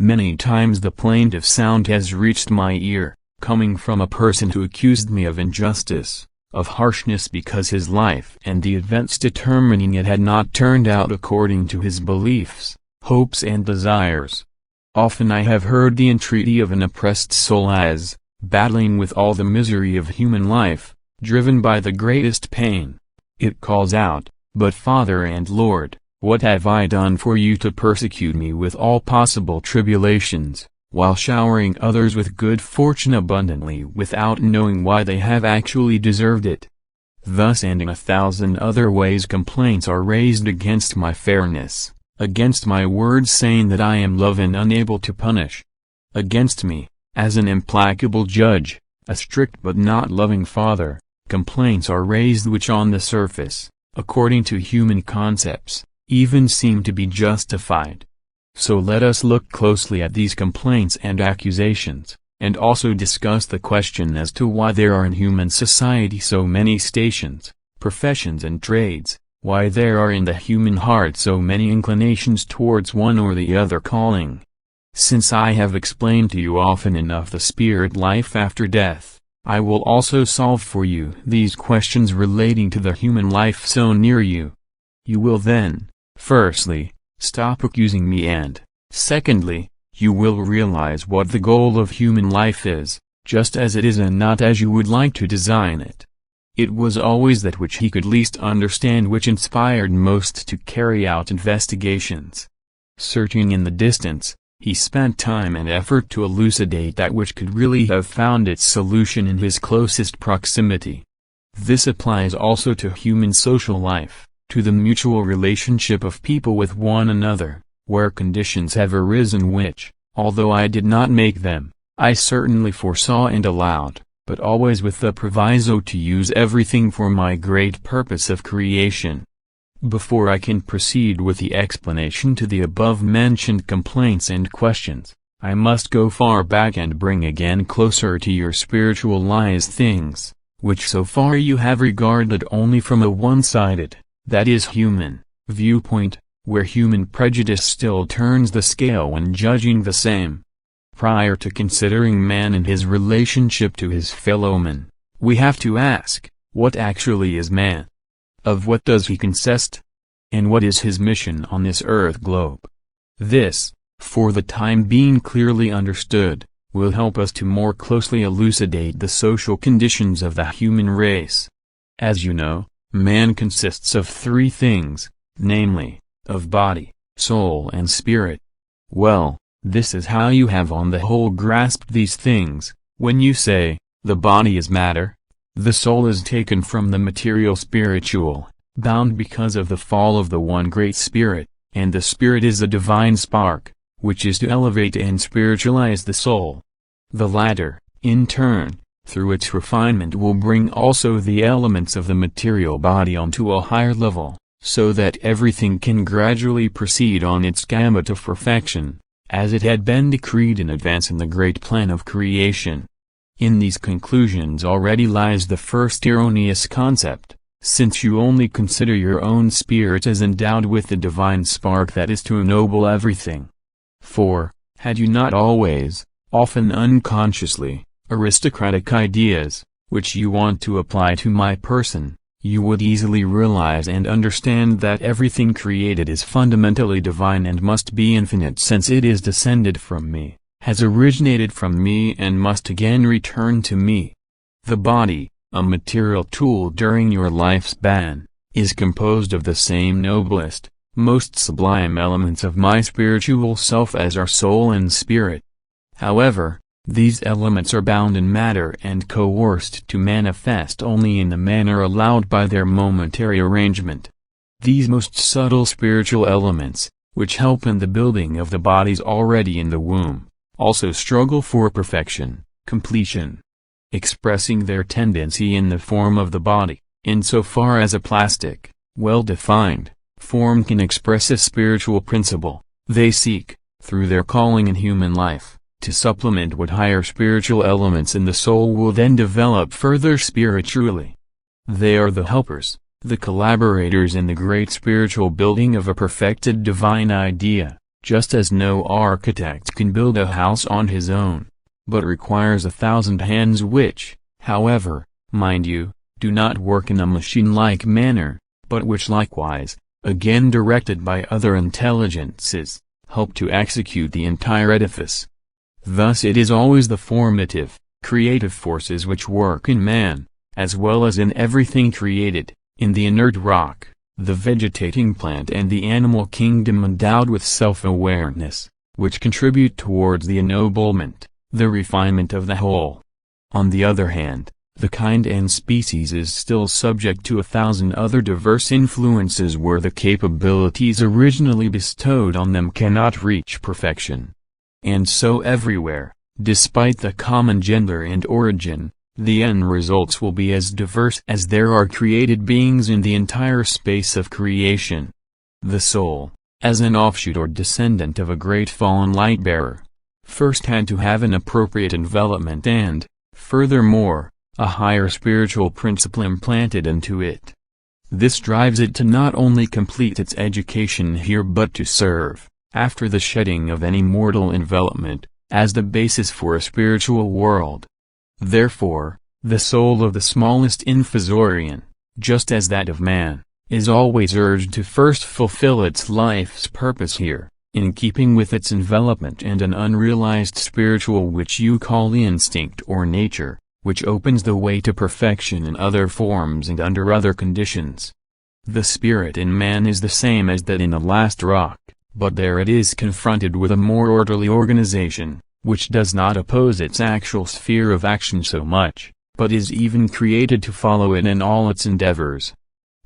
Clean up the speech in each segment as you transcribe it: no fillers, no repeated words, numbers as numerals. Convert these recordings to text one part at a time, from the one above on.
Many times the plaintive sound has reached my ear, coming from a person who accused me of injustice, of harshness because his life and the events determining it had not turned out according to his beliefs, hopes and desires. Often I have heard the entreaty of an oppressed soul as, battling with all the misery of human life, driven by the greatest pain, it calls out, "But Father and Lord, what have I done for you to persecute me with all possible tribulations, while showering others with good fortune abundantly without knowing why they have actually deserved it?" Thus and in 1,000 other ways complaints are raised against my fairness, against my words saying that I am love and unable to punish. Against me, as an implacable judge, a strict but not loving father, complaints are raised which on the surface, according to human concepts, even seem to be justified. So let us look closely at these complaints and accusations, and also discuss the question as to why there are in human society so many stations, professions and trades, why there are in the human heart so many inclinations towards one or the other calling. Since I have explained to you often enough the spirit life after death, I will also solve for you these questions relating to the human life so near you. You will then, firstly, stop accusing me and, secondly, you will realize what the goal of human life is, just as it is and not as you would like to design it. It was always that which he could least understand which inspired most to carry out investigations. Searching in the distance, he spent time and effort to elucidate that which could really have found its solution in his closest proximity. This applies also to human social life, to the mutual relationship of people with one another, where conditions have arisen which, although I did not make them, I certainly foresaw and allowed, but always with the proviso to use everything for my great purpose of creation. Before I can proceed with the explanation to the above-mentioned complaints and questions, I must go far back and bring again closer to your spiritualized things, which so far you have regarded only from a one-sided, that is human, viewpoint, where human prejudice still turns the scale when judging the same. Prior to considering man and his relationship to his fellow men, we have to ask, what actually is man? Of what does he consist? And what is his mission on this earth globe? This, for the time being clearly understood, will help us to more closely elucidate the social conditions of the human race. As you know, man consists of three things, namely, of body, soul and spirit. Well, this is how you have on the whole grasped these things, when you say, the body is matter, the soul is taken from the material spiritual, bound because of the fall of the one great spirit, and the spirit is the divine spark, which is to elevate and spiritualize the soul. The latter, in turn, through its refinement will bring also the elements of the material body onto a higher level, so that everything can gradually proceed on its gamut of perfection, as it had been decreed in advance in the great plan of creation. In these conclusions already lies the first erroneous concept, since you only consider your own spirit as endowed with the divine spark that is to ennoble everything. For, had you not always, often unconsciously, aristocratic ideas, which you want to apply to my person, you would easily realize and understand that everything created is fundamentally divine and must be infinite since it is descended from me, has originated from me and must again return to me. The body, a material tool during your lifespan, is composed of the same noblest, most sublime elements of my spiritual self as our soul and spirit. However, these elements are bound in matter and coerced to manifest only in the manner allowed by their momentary arrangement. These most subtle spiritual elements, which help in the building of the bodies already in the womb, also struggle for perfection, completion, expressing their tendency in the form of the body, insofar as a plastic, well-defined, form can express a spiritual principle. They seek, through their calling in human life, to supplement what higher spiritual elements in the soul will then develop further spiritually. They are the helpers, the collaborators in the great spiritual building of a perfected divine idea, just as no architect can build a house on his own, but requires 1,000 hands which, however, mind you, do not work in a machine-like manner, but which likewise, again directed by other intelligences, help to execute the entire edifice. Thus it is always the formative, creative forces which work in man, as well as in everything created, in the inert rock, the vegetating plant and the animal kingdom endowed with self-awareness, which contribute towards the ennoblement, the refinement of the whole. On the other hand, the kind and species is still subject to 1,000 other diverse influences where the capabilities originally bestowed on them cannot reach perfection. And so everywhere, despite the common gender and origin, the end results will be as diverse as there are created beings in the entire space of creation. The soul, as an offshoot or descendant of a great fallen light-bearer, first had to have an appropriate envelopment and, furthermore, a higher spiritual principle implanted into it. This drives it to not only complete its education here but to serve, after the shedding of any mortal envelopment, as the basis for a spiritual world. Therefore, the soul of the smallest infusorian, just as that of man, is always urged to first fulfill its life's purpose here, in keeping with its envelopment and an unrealized spiritual which you call instinct or nature, which opens the way to perfection in other forms and under other conditions. The spirit in man is the same as that in the last rock, but there it is confronted with a more orderly organization, which does not oppose its actual sphere of action so much, but is even created to follow it in all its endeavors.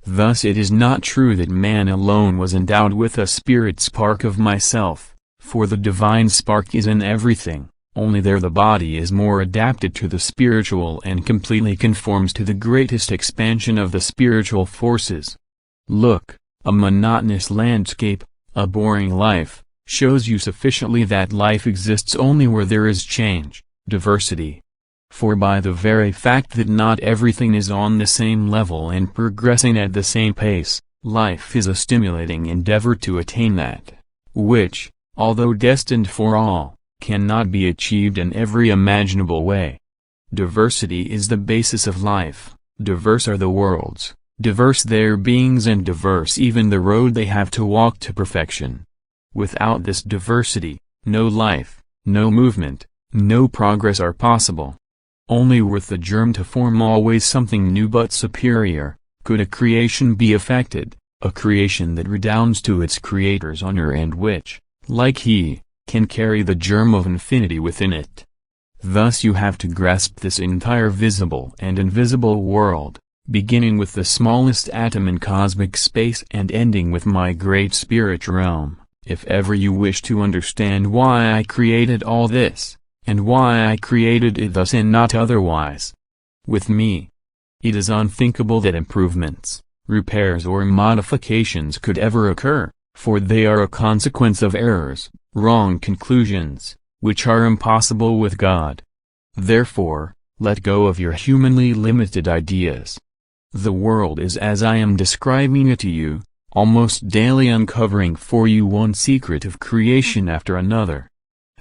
Thus it is not true that man alone was endowed with a spirit spark of myself, for the divine spark is in everything, only there the body is more adapted to the spiritual and completely conforms to the greatest expansion of the spiritual forces. Look, a monotonous landscape, a boring life, shows you sufficiently that life exists only where there is change, diversity. For by the very fact that not everything is on the same level and progressing at the same pace, life is a stimulating endeavor to attain that, which, although destined for all, cannot be achieved in every imaginable way. Diversity is the basis of life, diverse are the worlds, diverse their beings and diverse even the road they have to walk to perfection. Without this diversity, no life, no movement, no progress are possible. Only with the germ to form always something new but superior, could a creation be effected, a creation that redounds to its Creator's honor and which, like He, can carry the germ of infinity within it. Thus you have to grasp this entire visible and invisible world, beginning with the smallest atom in cosmic space and ending with my great spirit realm, if ever you wish to understand why I created all this, and why I created it thus and not otherwise. With me, it is unthinkable that improvements, repairs or modifications could ever occur, for they are a consequence of errors, wrong conclusions, which are impossible with God. Therefore, let go of your humanly limited ideas. The world is as I am describing it to you, almost daily uncovering for you one secret of creation after another.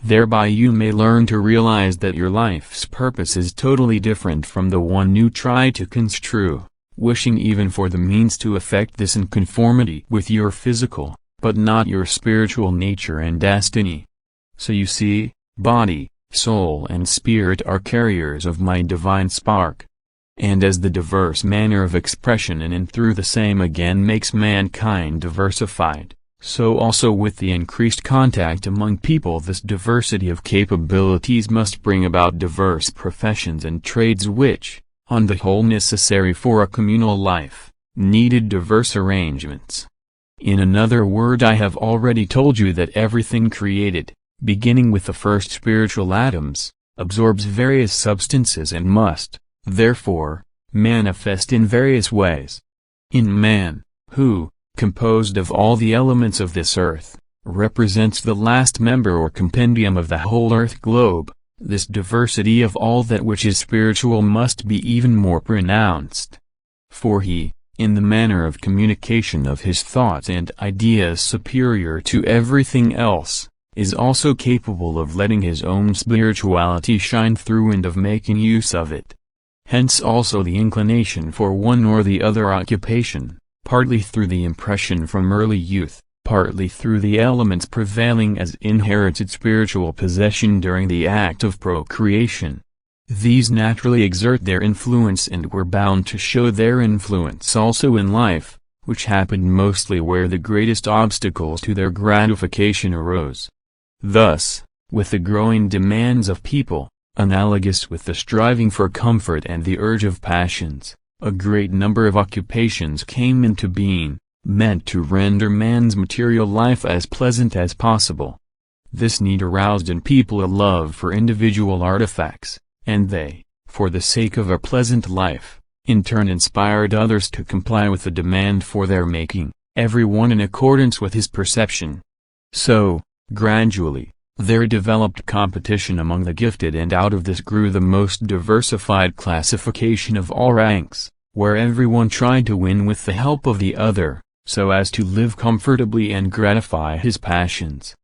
Thereby you may learn to realize that your life's purpose is totally different from the one you try to construe, wishing even for the means to effect this in conformity with your physical, but not your spiritual nature and destiny. So you see, body, soul and spirit are carriers of my divine spark. And as the diverse manner of expression in and through the same again makes mankind diversified, so also with the increased contact among people this diversity of capabilities must bring about diverse professions and trades which, on the whole necessary for a communal life, needed diverse arrangements. In another word, I have already told you that everything created, beginning with the first spiritual atoms, absorbs various substances and must, therefore, manifest in various ways. In man, who, composed of all the elements of this earth, represents the last member or compendium of the whole earth globe, this diversity of all that which is spiritual must be even more pronounced. For he, in the manner of communication of his thoughts and ideas superior to everything else, is also capable of letting his own spirituality shine through and of making use of it. Hence also the inclination for one or the other occupation, partly through the impression from early youth, partly through the elements prevailing as inherited spiritual possession during the act of procreation. These naturally exert their influence and were bound to show their influence also in life, which happened mostly where the greatest obstacles to their gratification arose. Thus, with the growing demands of people, analogous with the striving for comfort and the urge of passions, a great number of occupations came into being, meant to render man's material life as pleasant as possible. This need aroused in people a love for individual artifacts, and they, for the sake of a pleasant life, in turn inspired others to comply with the demand for their making, every one in accordance with his perception. So, gradually, there developed competition among the gifted, and out of this grew the most diversified classification of all ranks, where everyone tried to win with the help of the other, so as to live comfortably and gratify his passions.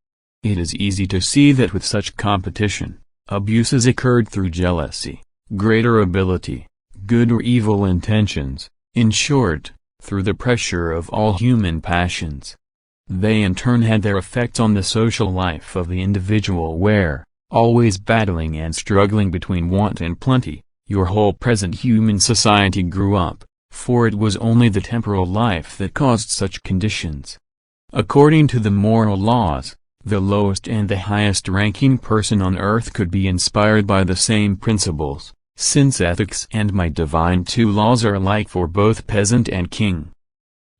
It is easy to see that with such competition, abuses occurred through jealousy, greater ability, good or evil intentions, in short, through the pressure of all human passions. They in turn had their effects on the social life of the individual where, always battling and struggling between want and plenty, your whole present human society grew up, for it was only the temporal life that caused such conditions. According to the moral laws, the lowest and the highest ranking person on earth could be inspired by the same principles, since ethics and my divine two laws are alike for both peasant and king.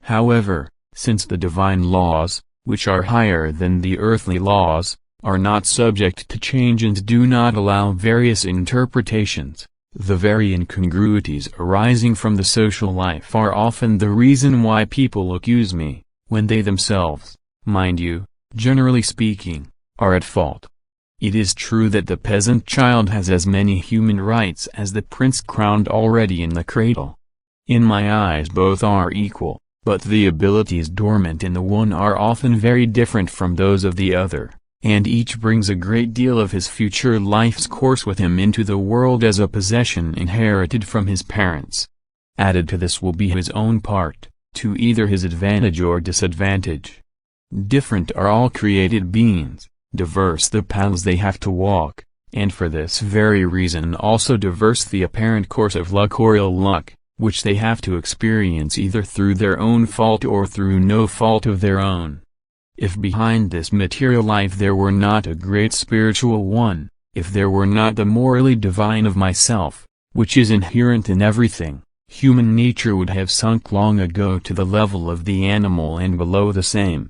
However, since the divine laws, which are higher than the earthly laws, are not subject to change and do not allow various interpretations, the very incongruities arising from the social life are often the reason why people accuse me, when they themselves, mind you, generally speaking, are at fault. It is true that the peasant child has as many human rights as the prince crowned already in the cradle. In my eyes both are equal, but the abilities dormant in the one are often very different from those of the other, and each brings a great deal of his future life's course with him into the world as a possession inherited from his parents. Added to this will be his own part, to either his advantage or disadvantage. Different are all created beings, diverse the paths they have to walk, and for this very reason also diverse the apparent course of luck or ill luck, which they have to experience either through their own fault or through no fault of their own. If behind this material life there were not a great spiritual one, if there were not the morally divine of myself, which is inherent in everything, human nature would have sunk long ago to the level of the animal and below the same.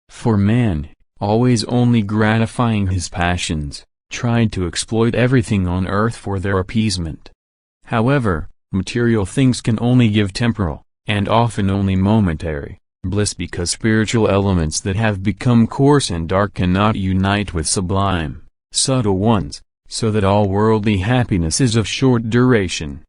For man, always only gratifying his passions, tried to exploit everything on earth for their appeasement. However, material things can only give temporal, and often only momentary, bliss because spiritual elements that have become coarse and dark cannot unite with sublime, subtle ones, so that all worldly happiness is of short duration.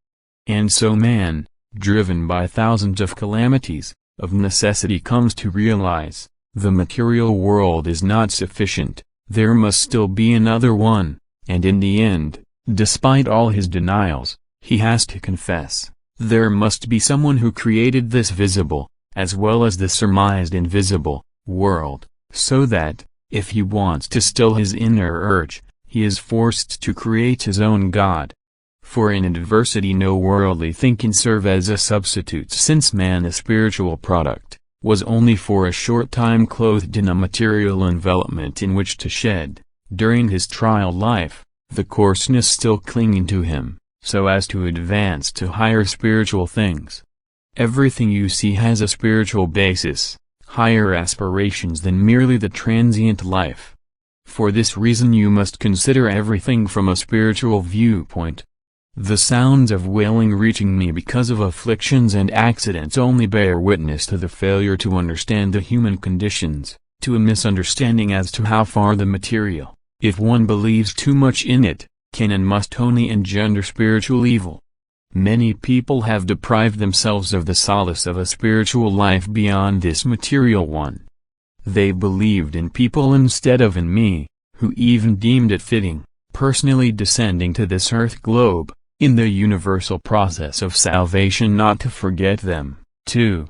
And so man, driven by thousands of calamities, of necessity comes to realize, the material world is not sufficient, there must still be another one, and in the end, despite all his denials, he has to confess, there must be someone who created this visible, as well as the surmised invisible, world, so that, if he wants to still his inner urge, he is forced to create his own God. For in adversity no worldly thing can serve as a substitute, since man, a spiritual product, was only for a short time clothed in a material envelopment in which to shed, during his trial life, the coarseness still clinging to him, so as to advance to higher spiritual things. Everything you see has a spiritual basis, higher aspirations than merely the transient life. For this reason you must consider everything from a spiritual viewpoint. The sounds of wailing reaching me because of afflictions and accidents only bear witness to the failure to understand the human conditions, to a misunderstanding as to how far the material, if one believes too much in it, can and must only engender spiritual evil. Many people have deprived themselves of the solace of a spiritual life beyond this material one. They believed in people instead of in me, who even deemed it fitting, personally descending to this earth globe, in the universal process of salvation, not to forget them, too.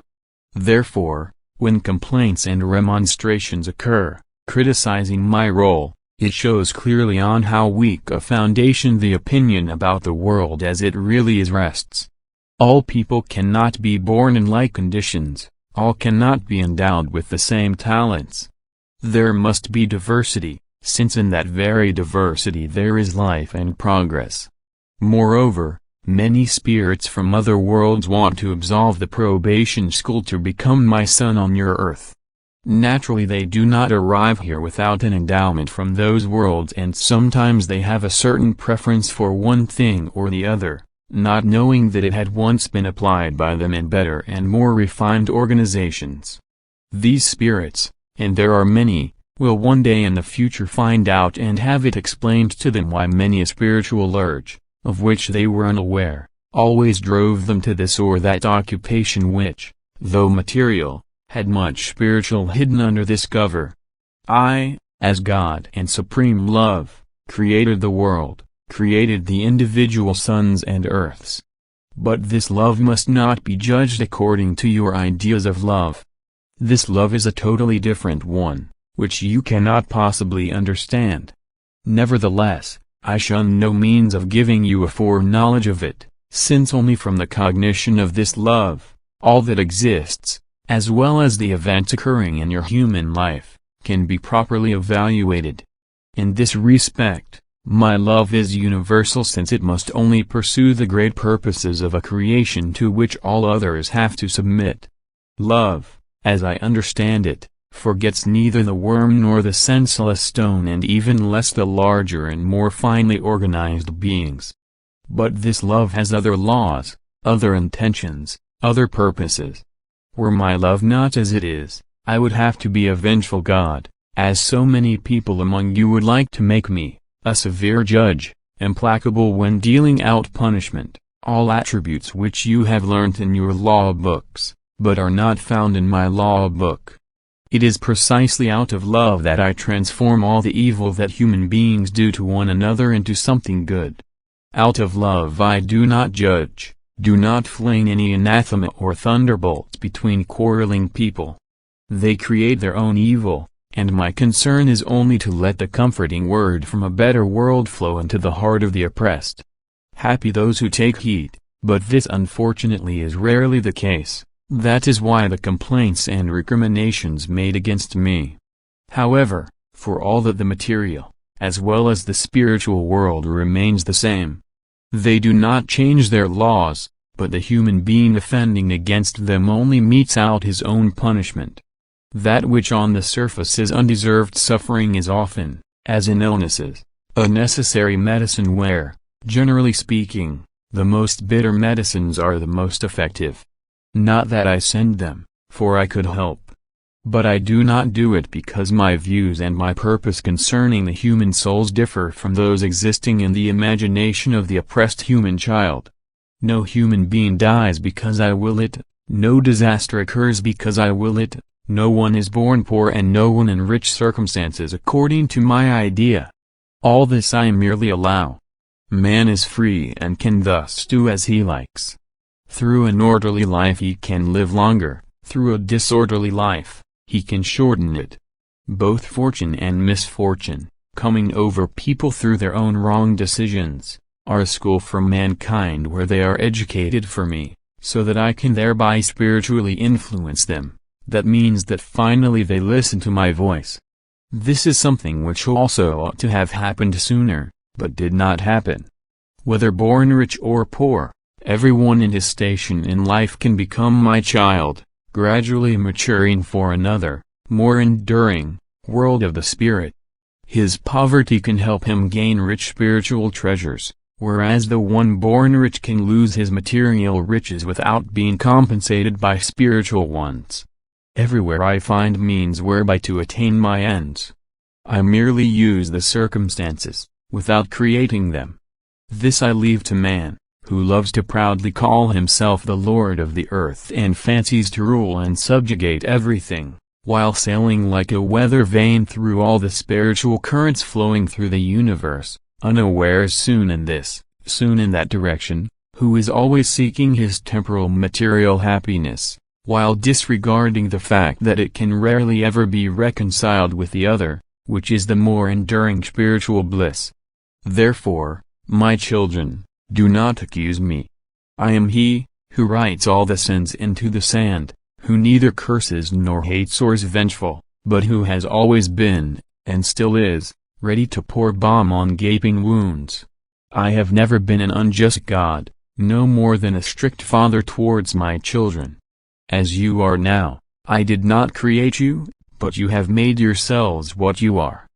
Therefore, when complaints and remonstrations occur, criticizing my role, it shows clearly on how weak a foundation the opinion about the world as it really is rests. All people cannot be born in like conditions, all cannot be endowed with the same talents. There must be diversity, since in that very diversity there is life and progress. Moreover, many spirits from other worlds want to absolve the probation school to become my son on your earth. Naturally they do not arrive here without an endowment from those worlds, and sometimes they have a certain preference for one thing or the other, not knowing that it had once been applied by them in better and more refined organizations. These spirits, and there are many, will one day in the future find out and have it explained to them why many a spiritual urge, of which they were unaware, always drove them to this or that occupation which, though material, had much spiritual hidden under this cover. I, as God and Supreme Love, created the world, created the individual suns and earths. But this love must not be judged according to your ideas of love. This love is a totally different one, which you cannot possibly understand. Nevertheless, I shun no means of giving you a foreknowledge of it, since only from the cognition of this love, all that exists, as well as the events occurring in your human life, can be properly evaluated. In this respect, my love is universal, since it must only pursue the great purposes of a creation to which all others have to submit. Love, as I understand it, forgets neither the worm nor the senseless stone, and even less the larger and more finely organized beings. But this love has other laws, other intentions, other purposes. Were my love not as it is, I would have to be a vengeful God, as so many people among you would like to make me, a severe judge, implacable when dealing out punishment, all attributes which you have learnt in your law books, but are not found in my law book. It is precisely out of love that I transform all the evil that human beings do to one another into something good. Out of love I do not judge, do not fling any anathema or thunderbolts between quarreling people. They create their own evil, and my concern is only to let the comforting word from a better world flow into the heart of the oppressed. Happy those who take heed, but this unfortunately is rarely the case. That is why the complaints and recriminations made against me. However, for all that the material, as well as the spiritual world remains the same. They do not change their laws, but the human being offending against them only metes out his own punishment. That which on the surface is undeserved suffering is often, as in illnesses, a necessary medicine where, generally speaking, the most bitter medicines are the most effective. Not that I send them, for I could help. But I do not do it because my views and my purpose concerning the human souls differ from those existing in the imagination of the oppressed human child. No human being dies because I will it, no disaster occurs because I will it, no one is born poor and no one in rich circumstances according to my idea. All this I merely allow. Man is free and can thus do as he likes. Through an orderly life he can live longer, through a disorderly life, he can shorten it. Both fortune and misfortune, coming over people through their own wrong decisions, are a school for mankind where they are educated for me, so that I can thereby spiritually influence them. That means that finally they listen to my voice. This is something which also ought to have happened sooner, but did not happen. Whether born rich or poor, everyone in his station in life can become my child, gradually maturing for another, more enduring, world of the spirit. His poverty can help him gain rich spiritual treasures, whereas the one born rich can lose his material riches without being compensated by spiritual ones. Everywhere I find means whereby to attain my ends. I merely use the circumstances, without creating them. This I leave to man, who loves to proudly call himself the Lord of the earth and fancies to rule and subjugate everything, while sailing like a weather vane through all the spiritual currents flowing through the universe, unawares soon in this, soon in that direction, who is always seeking his temporal material happiness, while disregarding the fact that it can rarely ever be reconciled with the other, which is the more enduring spiritual bliss. Therefore, my children, do not accuse me. I am he, who writes all the sins into the sand, who neither curses nor hates or is vengeful, but who has always been, and still is, ready to pour balm on gaping wounds. I have never been an unjust God, no more than a strict father towards my children. As you are now, I did not create you, but you have made yourselves what you are.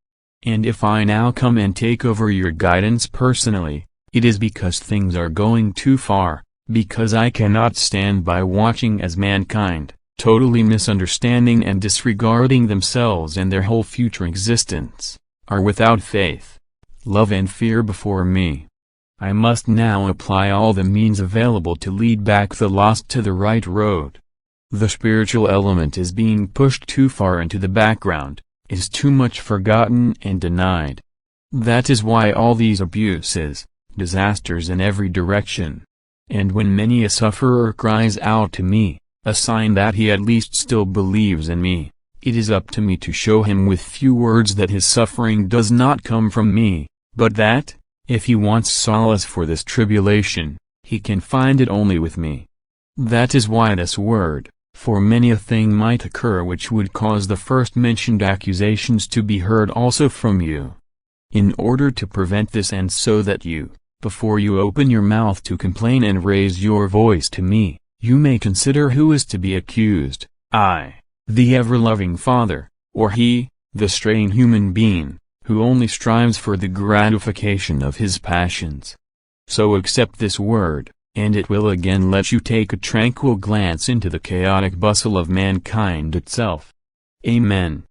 And if I now come and take over your guidance personally, it is because things are going too far, because I cannot stand by watching as mankind, totally misunderstanding and disregarding themselves and their whole future existence, are without faith, love and fear before me. I must now apply all the means available to lead back the lost to the right road. The spiritual element is being pushed too far into the background, is too much forgotten and denied. That is why all these abuses, disasters in every direction. And when many a sufferer cries out to me, a sign that he at least still believes in me, it is up to me to show him with few words that his suffering does not come from me, but that, if he wants solace for this tribulation, he can find it only with me. That is why this word, for many a thing might occur which would cause the first mentioned accusations to be heard also from you. In order to prevent this and so that you, before you open your mouth to complain and raise your voice to me, you may consider who is to be accused, I, the ever-loving Father, or he, the straying human being, who only strives for the gratification of his passions. So accept this word, and it will again let you take a tranquil glance into the chaotic bustle of mankind itself. Amen.